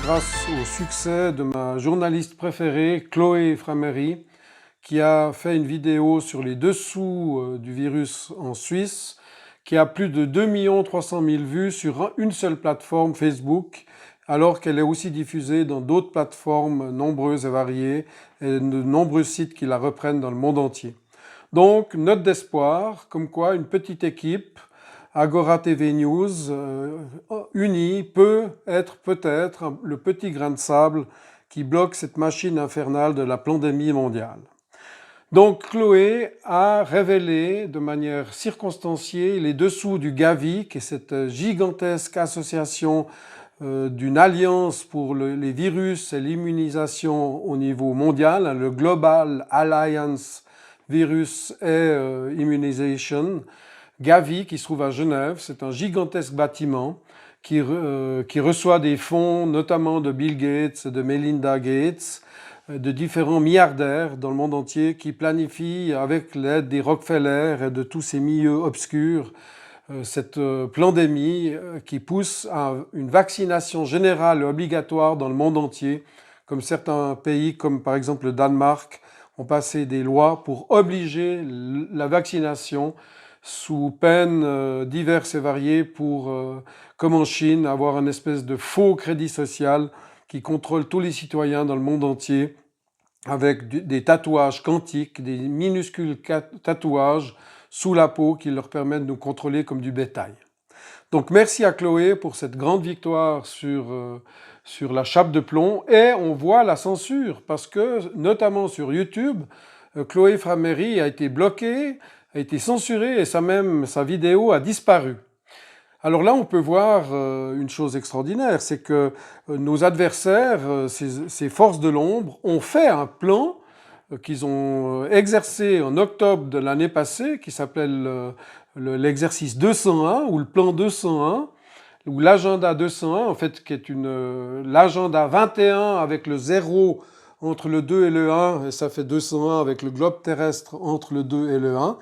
grâce au succès de ma journaliste préférée, Chloé Framery, qui a fait une vidéo sur les dessous du virus en Suisse, qui a plus de 2 300 000 vues sur une seule plateforme Facebook, alors qu'elle est aussi diffusée dans d'autres plateformes nombreuses et variées, et de nombreux sites qui la reprennent dans le monde entier. Donc, note d'espoir, comme quoi une petite équipe, Agora TV News, unie, peut être peut-être le petit grain de sable qui bloque cette machine infernale de la pandémie mondiale. Donc Chloé a révélé de manière circonstanciée les dessous du Gavi, qui est cette gigantesque association d'une alliance pour les virus et l'immunisation au niveau mondial, le Global Alliance Virus and Immunization, Gavi, qui se trouve à Genève. C'est un gigantesque bâtiment qui reçoit des fonds, notamment de Bill Gates, de Melinda Gates, de différents milliardaires dans le monde entier qui planifient, avec l'aide des Rockefeller et de tous ces milieux obscurs, cette pandémie qui pousse à une vaccination générale et obligatoire dans le monde entier, comme certains pays, comme par exemple le Danemark, ont passé des lois pour obliger la vaccination sous peine diverses et variées pour, comme en Chine, avoir une espèce de faux crédit social qui contrôle tous les citoyens dans le monde entier avec des tatouages quantiques, des minuscules tatouages sous la peau qui leur permettent de nous contrôler comme du bétail. Donc merci à Chloé pour cette grande victoire sur la chape de plomb, et on voit la censure parce que notamment sur YouTube, Chloé Framery a été bloquée, a été censurée et sa vidéo a disparu. Alors là, on peut voir une chose extraordinaire, c'est que nos adversaires, ces forces de l'ombre, ont fait un plan qu'ils ont exercé en octobre de l'année passée, qui s'appelle l'exercice 201 ou le plan 201, ou l'agenda 201, en fait, qui est l'agenda 21 avec le 0 entre le 2 et le 1, et ça fait 201 avec le globe terrestre entre le 2 et le 1.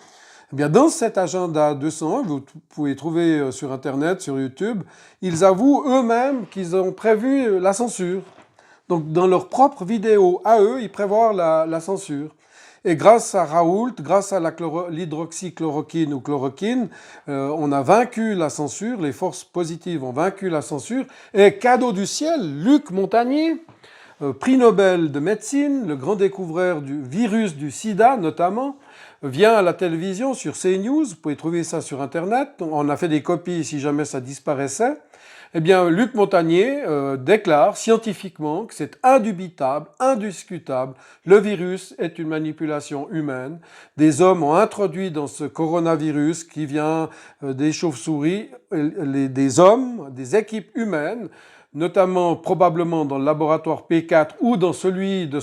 Eh bien, dans cet agenda 201, vous pouvez trouver sur Internet, sur YouTube, ils avouent eux-mêmes qu'ils ont prévu la censure. Donc, dans leurs propres vidéos à eux, ils prévoient la censure. Et grâce à Raoult, grâce à l'hydroxychloroquine ou chloroquine, on a vaincu la censure, les forces positives ont vaincu la censure. Et cadeau du ciel, Luc Montagnier, prix Nobel de médecine, le grand découvreur du virus du sida notamment, vient à la télévision sur CNews, vous pouvez trouver ça sur Internet, on a fait des copies si jamais ça disparaissait. Eh bien, Luc Montagnier déclare scientifiquement que c'est indubitable, indiscutable, le virus est une manipulation humaine. Des hommes ont introduit dans ce coronavirus qui vient des chauves-souris, des hommes, des équipes humaines, notamment probablement dans le laboratoire P4 ou dans celui de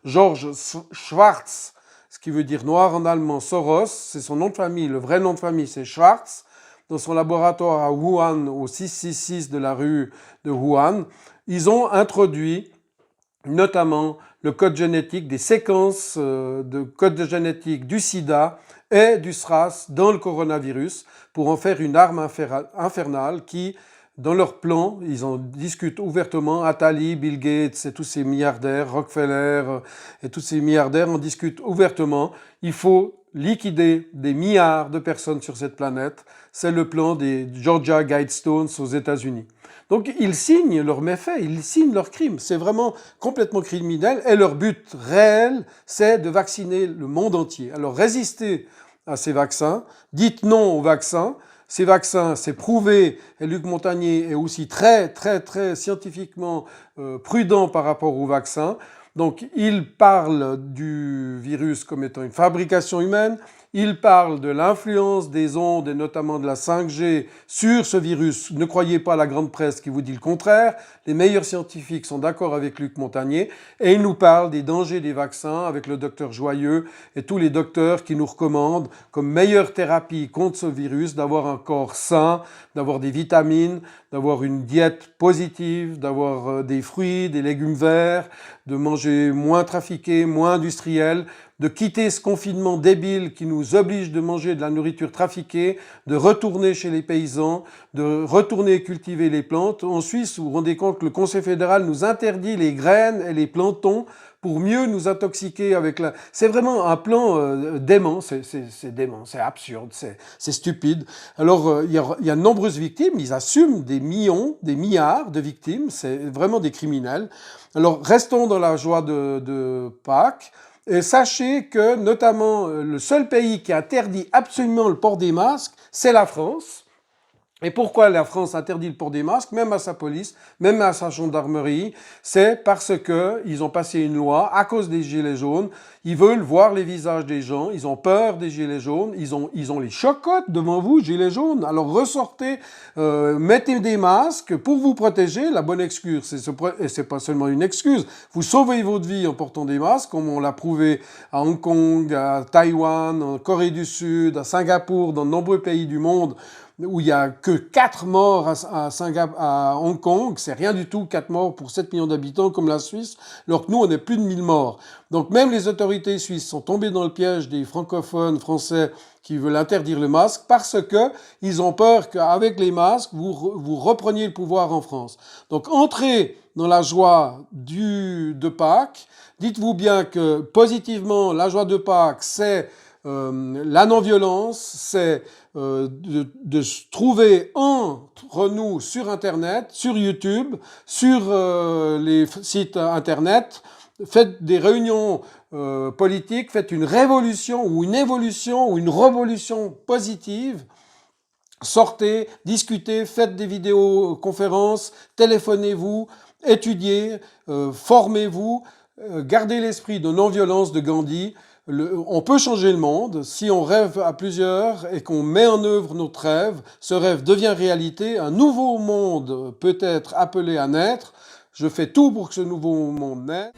George Schwarz, ce qui veut dire noir en allemand, Soros, c'est son nom de famille, le vrai nom de famille c'est Schwarz, dans son laboratoire à Wuhan, au 666 de la rue de Wuhan, ils ont introduit notamment le code génétique, des séquences de code génétique du sida et du SRAS dans le coronavirus pour en faire une arme infernale qui, dans leur plan, ils en discutent ouvertement, Attali, Bill Gates et tous ces milliardaires, Rockefeller et tous ces milliardaires en discutent ouvertement. Il faut liquider des milliards de personnes sur cette planète. C'est le plan des Georgia Guidestones aux États-Unis. Donc ils signent leurs méfaits, ils signent leurs crimes. C'est vraiment complètement criminel et leur but réel, c'est de vacciner le monde entier. Alors résistez à ces vaccins, dites non aux vaccins. Ces vaccins, c'est prouvé, et Luc Montagnier est aussi très scientifiquement prudent par rapport aux vaccins. Donc il parle du virus comme étant une fabrication humaine, il parle de l'influence des ondes et notamment de la 5G sur ce virus. Ne croyez pas à la grande presse qui vous dit le contraire. Les meilleurs scientifiques sont d'accord avec Luc Montagnier et il nous parle des dangers des vaccins avec le docteur Joyeux et tous les docteurs qui nous recommandent comme meilleure thérapie contre ce virus d'avoir un corps sain, d'avoir des vitamines, d'avoir une diète positive, d'avoir des fruits, des légumes verts, de manger moins trafiqué, moins industriel, de quitter ce confinement débile qui nous nous oblige de manger de la nourriture trafiquée, de retourner chez les paysans, de retourner cultiver les plantes. En Suisse, vous vous rendez compte que le Conseil fédéral nous interdit les graines et les plantons pour mieux nous intoxiquer avec la... C'est vraiment un plan dément, c'est dément, c'est absurde, c'est stupide. Alors, il y a de nombreuses victimes, ils assument des millions, des milliards de victimes, c'est vraiment des criminels. Alors, restons dans la joie de Pâques, et sachez que, notamment, le seul pays qui interdit absolument le port des masques, c'est la France. Et pourquoi la France interdit le port des masques, même à sa police, même à sa gendarmerie? C'est parce que ils ont passé une loi à cause des gilets jaunes. Ils veulent voir les visages des gens, ils ont peur des gilets jaunes, ils ont les chocottes devant vous, gilets jaunes. Alors ressortez, mettez des masques pour vous protéger. La bonne excuse, et c'est pas seulement une excuse, vous sauvez votre vie en portant des masques, comme on l'a prouvé à Hong Kong, à Taïwan, en Corée du Sud, à Singapour, dans de nombreux pays du monde, où il n'y a que 4 morts à Hong Kong, c'est rien du tout, 4 morts pour 7 millions d'habitants comme la Suisse, alors que nous, on est plus de 1000 morts. Donc même les autorités suisses sont tombées dans le piège des francophones français qui veulent interdire le masque parce que ils ont peur qu'avec les masques, vous repreniez le pouvoir en France. Donc entrez dans la joie de Pâques. Dites-vous bien que positivement, la joie de Pâques, c'est la non-violence, c'est de se trouver entre nous sur Internet, sur YouTube, sur les sites Internet. Faites des réunions politiques, faites une révolution ou une évolution ou une révolution positive. Sortez, discutez, faites des vidéoconférences, téléphonez-vous, étudiez, formez-vous, gardez l'esprit de non-violence de Gandhi. On peut changer le monde si on rêve à plusieurs et qu'on met en œuvre notre rêve. Ce rêve devient réalité. Un nouveau monde peut être appelé à naître. Je fais tout pour que ce nouveau monde naisse.